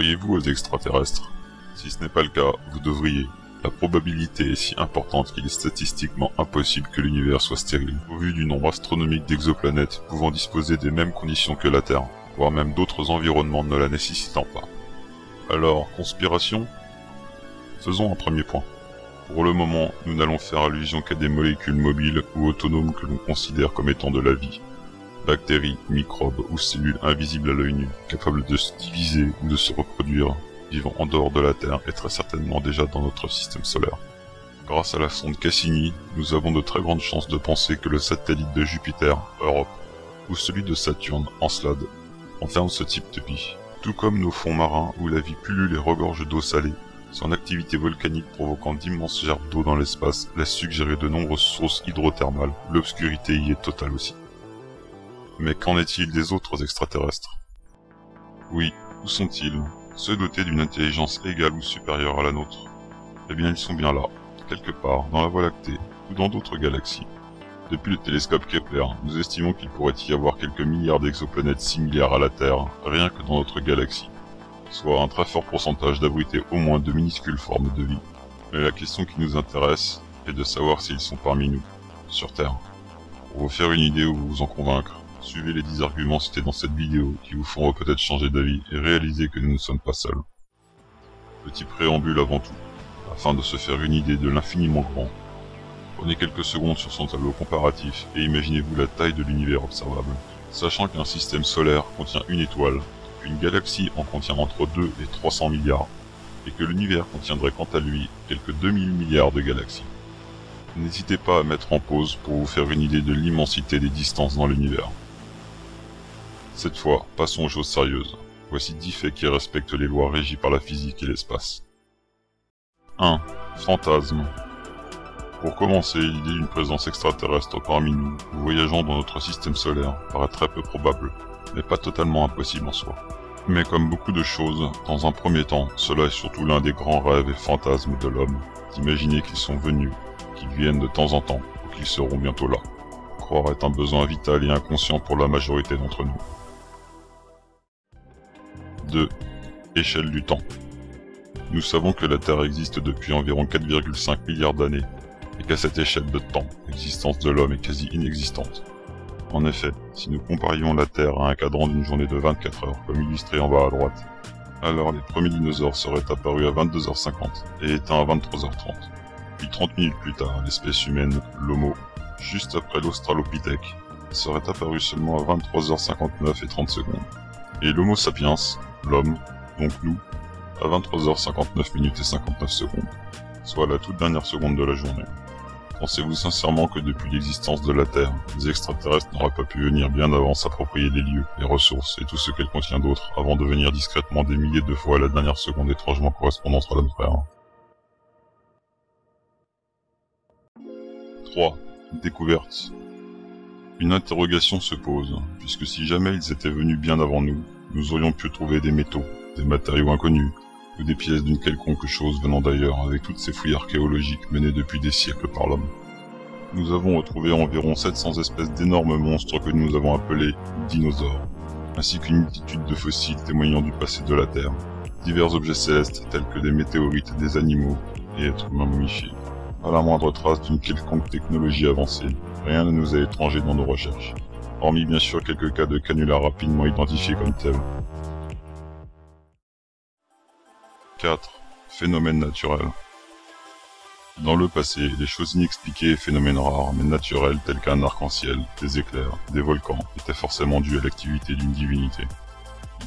Croyez-vous aux extraterrestres? Si ce n'est pas le cas, vous devriez. La probabilité est si importante qu'il est statistiquement impossible que l'univers soit stérile, au vu du nombre astronomique d'exoplanètes pouvant disposer des mêmes conditions que la Terre, voire même d'autres environnements ne la nécessitant pas. Alors, conspiration? Faisons un premier point. Pour le moment, nous n'allons faire allusion qu'à des molécules mobiles ou autonomes que l'on considère comme étant de la vie. Bactéries, microbes ou cellules invisibles à l'œil nu, capables de se diviser ou de se reproduire, vivant en dehors de la Terre et très certainement déjà dans notre système solaire. Grâce à la sonde Cassini, nous avons de très grandes chances de penser que le satellite de Jupiter, Europe, ou celui de Saturne, Encelade, renferme ce type de vie. Tout comme nos fonds marins où la vie pullule et regorge d'eau salée, son activité volcanique provoquant d'immenses gerbes d'eau dans l'espace laisse suggérer de nombreuses sources hydrothermales, l'obscurité y est totale aussi. Mais qu'en est-il des autres extraterrestres? Oui, où sont-ils? Ceux dotés d'une intelligence égale ou supérieure à la nôtre. Eh bien ils sont bien là, quelque part, dans la Voie lactée, ou dans d'autres galaxies. Depuis le télescope Kepler, nous estimons qu'il pourrait y avoir quelques milliards d'exoplanètes similaires à la Terre, rien que dans notre galaxie, soit un très fort pourcentage d'abriter au moins de minuscules formes de vie. Mais la question qui nous intéresse est de savoir s'ils sont parmi nous, sur Terre. Pour vous faire une idée ou vous en convaincre, suivez les 10 arguments cités dans cette vidéo qui vous feront peut-être changer d'avis et réaliser que nous ne sommes pas seuls. Petit préambule avant tout, afin de se faire une idée de l'infiniment grand. Prenez quelques secondes sur son tableau comparatif et imaginez-vous la taille de l'univers observable. Sachant qu'un système solaire contient une étoile, qu'une galaxie en contient entre 2 et 300 milliards, et que l'univers contiendrait quant à lui quelques 2000 milliards de galaxies. N'hésitez pas à mettre en pause pour vous faire une idée de l'immensité des distances dans l'univers. Cette fois, passons aux choses sérieuses. Voici 10 faits qui respectent les lois régies par la physique et l'espace. 1. Fantasme. Pour commencer, l'idée d'une présence extraterrestre parmi nous, ou voyageant dans notre système solaire, paraît très peu probable, mais pas totalement impossible en soi. Mais comme beaucoup de choses, dans un premier temps, cela est surtout l'un des grands rêves et fantasmes de l'homme, d'imaginer qu'ils sont venus, qu'ils viennent de temps en temps, ou qu'ils seront bientôt là. Croire est un besoin vital et inconscient pour la majorité d'entre nous. 2. Échelle du temps. Nous savons que la Terre existe depuis environ 4,5 milliards d'années, et qu'à cette échelle de temps, l'existence de l'homme est quasi inexistante. En effet, si nous comparions la Terre à un cadran d'une journée de 24 heures, comme illustré en bas à droite, alors les premiers dinosaures seraient apparus à 22h50 et éteints à 23h30. Puis 30 minutes plus tard, l'espèce humaine, l'Homo, juste après l'Australopithèque, serait apparu seulement à 23h59 et 30 secondes. Et l'Homo sapiens, l'homme, donc nous, à 23h59 minutes et 59 secondes, soit la toute dernière seconde de la journée. Pensez-vous sincèrement que depuis l'existence de la Terre, les extraterrestres n'auraient pas pu venir bien avant s'approprier les lieux, les ressources et tout ce qu'elle contient d'autre avant de venir discrètement des milliers de fois à la dernière seconde étrangement correspondante à notre ère? 3. Découverte. Une interrogation se pose, puisque si jamais ils étaient venus bien avant nous, nous aurions pu trouver des métaux, des matériaux inconnus, ou des pièces d'une quelconque chose venant d'ailleurs avec toutes ces fouilles archéologiques menées depuis des siècles par l'homme. Nous avons retrouvé environ 700 espèces d'énormes monstres que nous avons appelés dinosaures, ainsi qu'une multitude de fossiles témoignant du passé de la Terre, divers objets célestes tels que des météorites, des animaux et êtres humains momifiés. Pas la moindre trace d'une quelconque technologie avancée, rien ne nous est étranger dans nos recherches, hormis bien sûr quelques cas de canulars rapidement identifiés comme tels. 4. Phénomènes naturels. Dans le passé, les choses inexpliquées et phénomènes rares mais naturels tels qu'un arc-en-ciel, des éclairs, des volcans étaient forcément dus à l'activité d'une divinité.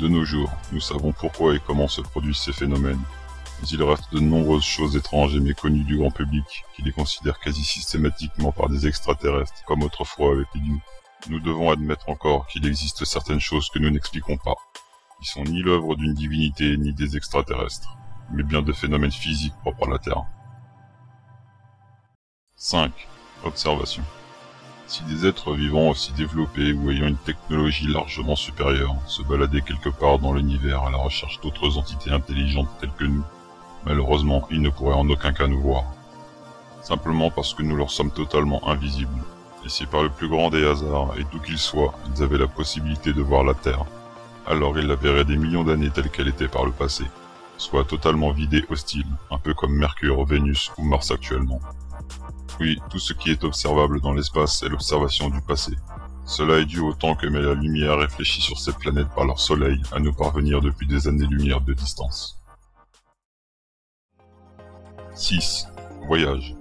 De nos jours, nous savons pourquoi et comment se produisent ces phénomènes, mais il reste de nombreuses choses étranges et méconnues du grand public qui les considèrent quasi systématiquement par des extraterrestres comme autrefois avec les dieux. Nous devons admettre encore qu'il existe certaines choses que nous n'expliquons pas, qui sont ni l'œuvre d'une divinité ni des extraterrestres, mais bien de phénomènes physiques propres à la Terre. 5. Observation. Si des êtres vivants aussi développés ou ayant une technologie largement supérieure se baladaient quelque part dans l'univers à la recherche d'autres entités intelligentes telles que nous, malheureusement ils ne pourraient en aucun cas nous voir. Simplement parce que nous leur sommes totalement invisibles. Et si par le plus grand des hasards, et d'où qu'ils soient, ils avaient la possibilité de voir la Terre, alors il la verrait des millions d'années telle qu'elle était par le passé, soit totalement vide et hostile, un peu comme Mercure, Vénus ou Mars actuellement. Oui, tout ce qui est observable dans l'espace est l'observation du passé. Cela est dû au temps que met la lumière réfléchie sur cette planète par leur soleil à nous parvenir depuis des années-lumière de distance. 6. Voyage.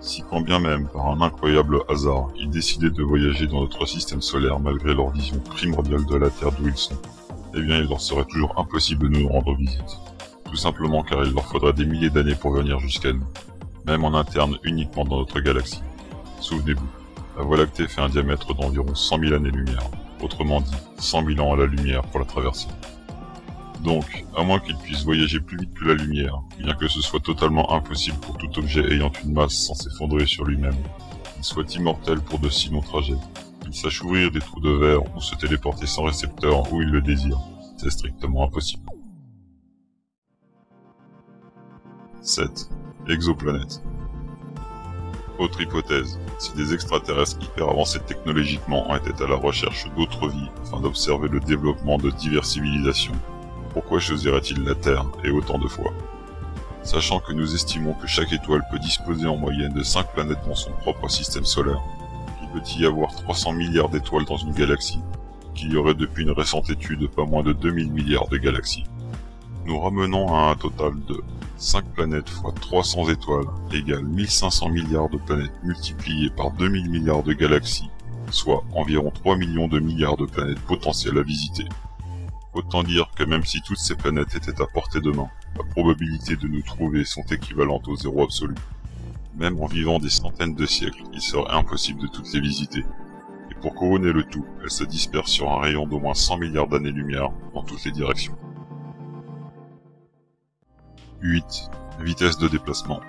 Si quand bien même, par un incroyable hasard, ils décidaient de voyager dans notre système solaire malgré leur vision primordiale de la Terre d'où ils sont, eh bien il leur serait toujours impossible de nous rendre visite. Tout simplement car il leur faudrait des milliers d'années pour venir jusqu'à nous, même en interne uniquement dans notre galaxie. Souvenez-vous, la Voie lactée fait un diamètre d'environ 100 000 années-lumière, autrement dit 100 000 ans à la lumière pour la traverser. Donc, à moins qu'ils puissent voyager plus vite que la lumière, bien que ce soit totalement impossible pour tout objet ayant une masse sans s'effondrer sur lui-même, qu'il soit immortel pour de si longs trajets, qu'il sache ouvrir des trous de verre ou se téléporter sans récepteur où il le désire, c'est strictement impossible. 7. Exoplanètes. Autre hypothèse, si des extraterrestres hyper avancés technologiquement étaient à la recherche d'autres vies afin d'observer le développement de diverses civilisations, pourquoi choisiraient-ils la Terre et autant de fois? Sachant que nous estimons que chaque étoile peut disposer en moyenne de 5 planètes dans son propre système solaire, qu'il peut y avoir 300 milliards d'étoiles dans une galaxie, qu'il y aurait depuis une récente étude pas moins de 2000 milliards de galaxies. Nous ramenons à un total de 5 planètes fois 300 étoiles égale 1500 milliards de planètes multipliées par 2000 milliards de galaxies, soit environ 3 millions de milliards de planètes potentielles à visiter. Autant dire que même si toutes ces planètes étaient à portée de main, la probabilité de nous trouver sont équivalentes au zéro absolu. Même en vivant des centaines de siècles, il serait impossible de toutes les visiter. Et pour couronner le tout, elles se dispersent sur un rayon d'au moins 100 milliards d'années-lumière dans toutes les directions. 8. Vitesse de déplacement.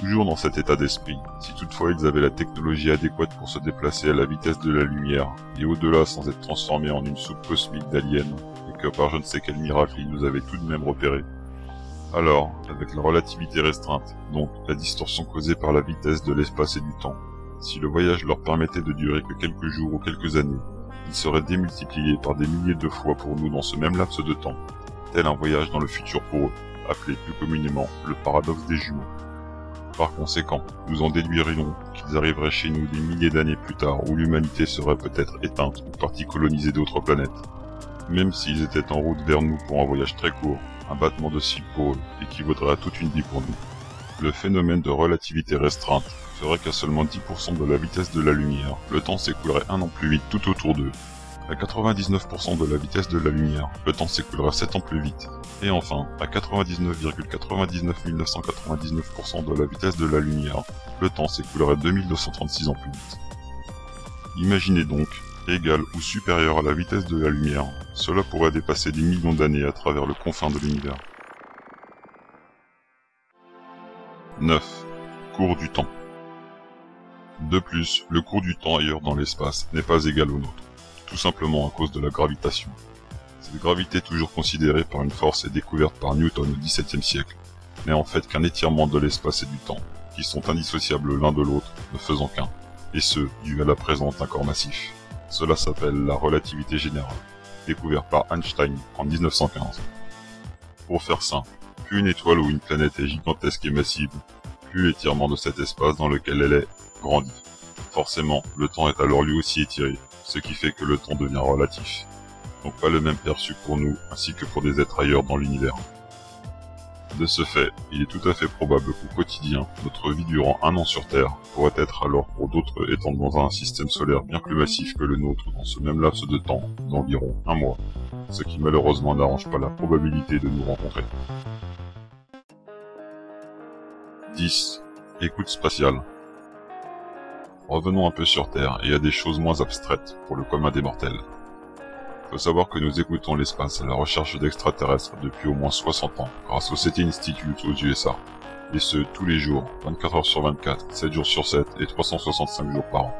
Toujours dans cet état d'esprit, si toutefois ils avaient la technologie adéquate pour se déplacer à la vitesse de la lumière, et au-delà sans être transformés en une soupe cosmique d'aliens, et que par je ne sais quel miracle ils nous avaient tout de même repérés, alors, avec la relativité restreinte, donc la distorsion causée par la vitesse de l'espace et du temps, si le voyage leur permettait de durer que quelques jours ou quelques années, il serait démultiplié par des milliers de fois pour nous dans ce même laps de temps, tel un voyage dans le futur pour eux, appelé plus communément le paradoxe des jumeaux. Par conséquent, nous en déduirions qu'ils arriveraient chez nous des milliers d'années plus tard où l'humanité serait peut-être éteinte ou partie coloniser d'autres planètes. Même s'ils étaient en route vers nous pour un voyage très court, un battement de cils pour eux équivaudrait à toute une vie pour nous. Le phénomène de relativité restreinte ferait qu'à seulement 10% de la vitesse de la lumière, le temps s'écoulerait un an plus vite tout autour d'eux. À 99% de la vitesse de la lumière, le temps s'écoulerait 7 ans plus vite. Et enfin, à 99,99999% de la vitesse de la lumière, le temps s'écoulerait 2236 ans plus vite. Imaginez donc, égal ou supérieur à la vitesse de la lumière, cela pourrait dépasser des millions d'années à travers le confin de l'univers. 9. Cours du temps. De plus, le cours du temps ailleurs dans l'espace n'est pas égal au nôtre, tout simplement à cause de la gravitation. Cette gravité toujours considérée par une force est découverte par Newton au XVIIe siècle, n'est en fait qu'un étirement de l'espace et du temps, qui sont indissociables l'un de l'autre, ne faisant qu'un, et ce, dû à la présence d'un corps massif. Cela s'appelle la relativité générale, découverte par Einstein en 1915. Pour faire simple, plus une étoile ou une planète est gigantesque et massive, plus l'étirement de cet espace dans lequel elle est grandit. Forcément, le temps est alors lui aussi étiré, ce qui fait que le temps devient relatif. Donc pas le même perçu pour nous, ainsi que pour des êtres ailleurs dans l'univers. De ce fait, il est tout à fait probable qu'au quotidien, notre vie durant un an sur Terre pourrait être alors pour d'autres étant dans un système solaire bien plus massif que le nôtre dans ce même laps de temps, d'environ un mois, ce qui malheureusement n'arrange pas la probabilité de nous rencontrer. 10. Écoute spatiale. Revenons un peu sur Terre et à des choses moins abstraites pour le commun des mortels. Faut savoir que nous écoutons l'espace à la recherche d'extraterrestres depuis au moins 60 ans grâce au SETI Institute aux USA. Et ce, tous les jours, 24 heures sur 24, 7 jours sur 7 et 365 jours par an.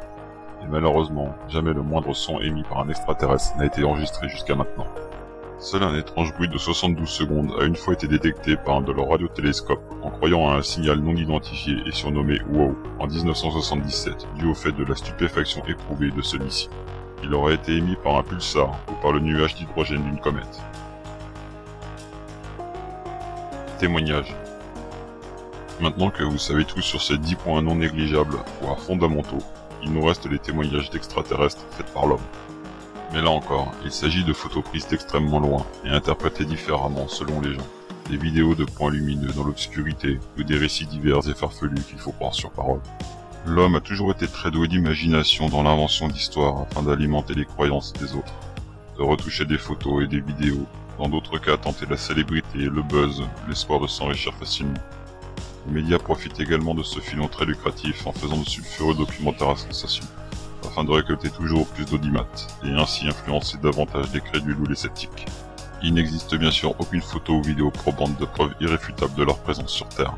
Et malheureusement, jamais le moindre son émis par un extraterrestre n'a été enregistré jusqu'à maintenant. Seul un étrange bruit de 72 secondes a une fois été détecté par un de leurs radiotélescopes en croyant à un signal non identifié et surnommé WOW en 1977, dû au fait de la stupéfaction éprouvée de celui-ci. Il aurait été émis par un pulsar ou par le nuage d'hydrogène d'une comète. Témoignage. Maintenant que vous savez tout sur ces 10 points non négligeables, voire fondamentaux, il nous reste les témoignages d'extraterrestres faits par l'homme. Mais là encore, il s'agit de photos prises d'extrêmement loin et interprétées différemment selon les gens. Des vidéos de points lumineux dans l'obscurité ou des récits divers et farfelus qu'il faut croire sur parole. L'homme a toujours été très doué d'imagination dans l'invention d'histoires afin d'alimenter les croyances des autres, de retoucher des photos et des vidéos, dans d'autres cas tenter la célébrité, le buzz, l'espoir de s'enrichir facilement. Les médias profitent également de ce filon très lucratif en faisant de sulfureux documentaires à sensation, afin de récolter toujours plus d'audimat, et ainsi influencer davantage les crédules ou les sceptiques. Il n'existe bien sûr aucune photo ou vidéo probante de preuves irréfutables de leur présence sur Terre.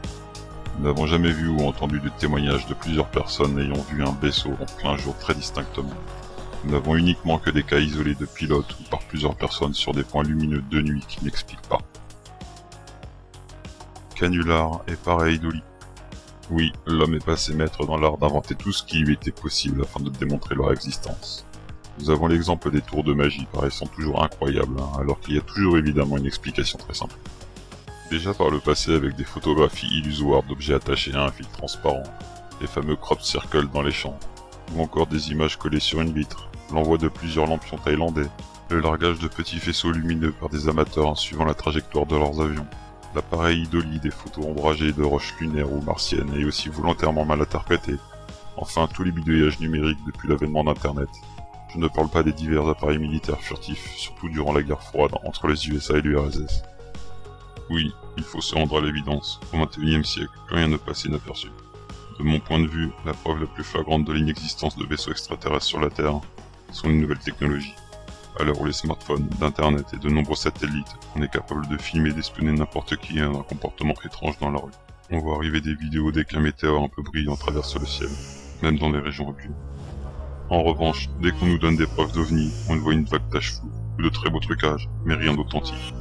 Nous n'avons jamais vu ou entendu de témoignages de plusieurs personnes ayant vu un vaisseau en plein jour très distinctement. Nous n'avons uniquement que des cas isolés de pilotes ou par plusieurs personnes sur des points lumineux de nuit qui n'expliquent pas. Canular et pareidolie. Oui, l'homme est passé maître dans l'art d'inventer tout ce qui lui était possible afin de démontrer leur existence. Nous avons l'exemple des tours de magie paraissant toujours incroyables, alors qu'il y a toujours évidemment une explication très simple. Déjà par le passé avec des photographies illusoires d'objets attachés à un fil transparent, les fameux crop circles dans les champs, ou encore des images collées sur une vitre, l'envoi de plusieurs lampions thaïlandais, le largage de petits faisceaux lumineux par des amateurs en suivant la trajectoire de leurs avions, la pareidolie des photos ombragées de roches lunaires ou martiennes et aussi volontairement mal interprétées, enfin tous les bidouillages numériques depuis l'avènement d'Internet. Je ne parle pas des divers appareils militaires furtifs, surtout durant la guerre froide entre les USA et l'URSS. Oui, il faut se rendre à l'évidence, au XXIe siècle, rien ne passe inaperçu. De mon point de vue, la preuve la plus flagrante de l'inexistence de vaisseaux extraterrestres sur la Terre sont les nouvelles technologies. À l'heure où les smartphones, d'internet et de nombreux satellites, on est capable de filmer et d'espionner n'importe qui ayant un comportement étrange dans la rue. On voit arriver des vidéos dès qu'un météore un peu brillant traverse le ciel, même dans les régions reculées. En revanche, dès qu'on nous donne des preuves d'OVNI, on voit une vague tache floue, ou de très beaux trucages, mais rien d'authentique.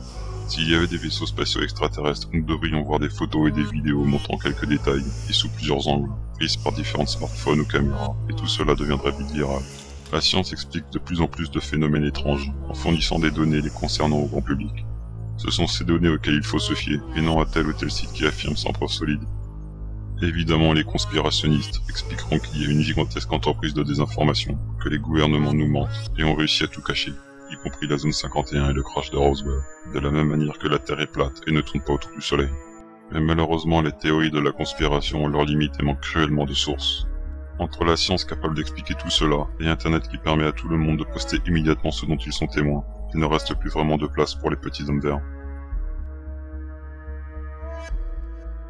S'il y avait des vaisseaux spatiaux extraterrestres, nous devrions voir des photos et des vidéos montrant quelques détails, et sous plusieurs angles, prises par différents smartphones ou caméras, et tout cela deviendrait vite viral. La science explique de plus en plus de phénomènes étranges, en fournissant des données les concernant au grand public. Ce sont ces données auxquelles il faut se fier, et non à tel ou tel site qui affirme sans preuve solide. Évidemment, les conspirationnistes expliqueront qu'il y a une gigantesque entreprise de désinformation, que les gouvernements nous mentent, et ont réussi à tout cacher, y compris la zone 51 et le crash de Roswell, de la même manière que la Terre est plate et ne tourne pas autour du Soleil. Mais malheureusement, les théories de la conspiration ont leurs limites et manquent cruellement de sources. Entre la science capable d'expliquer tout cela, et Internet qui permet à tout le monde de poster immédiatement ce dont ils sont témoins, il ne reste plus vraiment de place pour les petits hommes verts.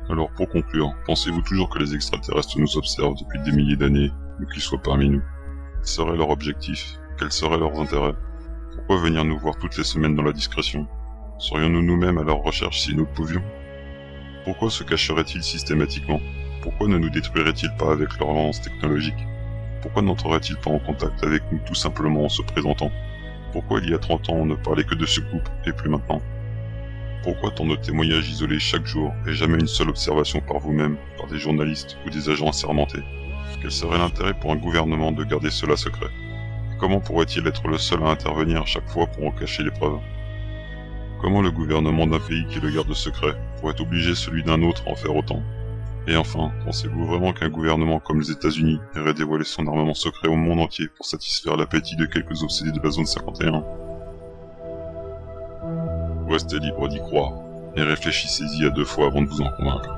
Alors pour conclure, pensez-vous toujours que les extraterrestres nous observent depuis des milliers d'années, ou qu'ils soient parmi nous? Quel serait leur objectif? Quels seraient leurs intérêts? Pourquoi venir nous voir toutes les semaines dans la discrétion? Serions-nous nous-mêmes à leur recherche si nous le pouvions? Pourquoi se cacheraient-ils systématiquement? Pourquoi ne nous détruiraient-ils pas avec leur avance technologique? Pourquoi n'entreraient-ils pas en contact avec nous tout simplement en se présentant? Pourquoi il y a 30 ans on ne parlait que de soucoupe et plus maintenant? Pourquoi tant de témoignages isolés chaque jour et jamais une seule observation par vous-même, par des journalistes ou des agents assermentés? Quel serait l'intérêt pour un gouvernement de garder cela secret? Et comment pourrait-il être le seul à intervenir à chaque fois pour en cacher les preuves? Comment le gouvernement d'un pays qui le garde secret pourrait obliger celui d'un autre à en faire autant? Et enfin, pensez-vous vraiment qu'un gouvernement comme les États-Unis irait dévoiler son armement secret au monde entier pour satisfaire l'appétit de quelques obsédés de la zone 51? Restez libre d'y croire, et réfléchissez-y à 2 fois avant de vous en convaincre.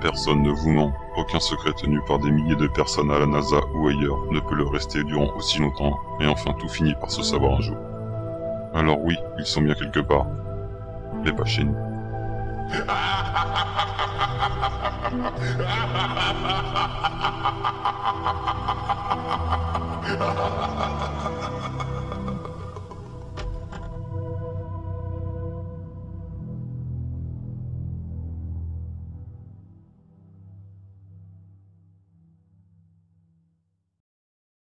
Personne ne vous ment, aucun secret tenu par des milliers de personnes à la NASA ou ailleurs ne peut le rester durant aussi longtemps, et enfin tout finit par se savoir un jour. Alors oui, ils sont bien quelque part, mais pas chez nous.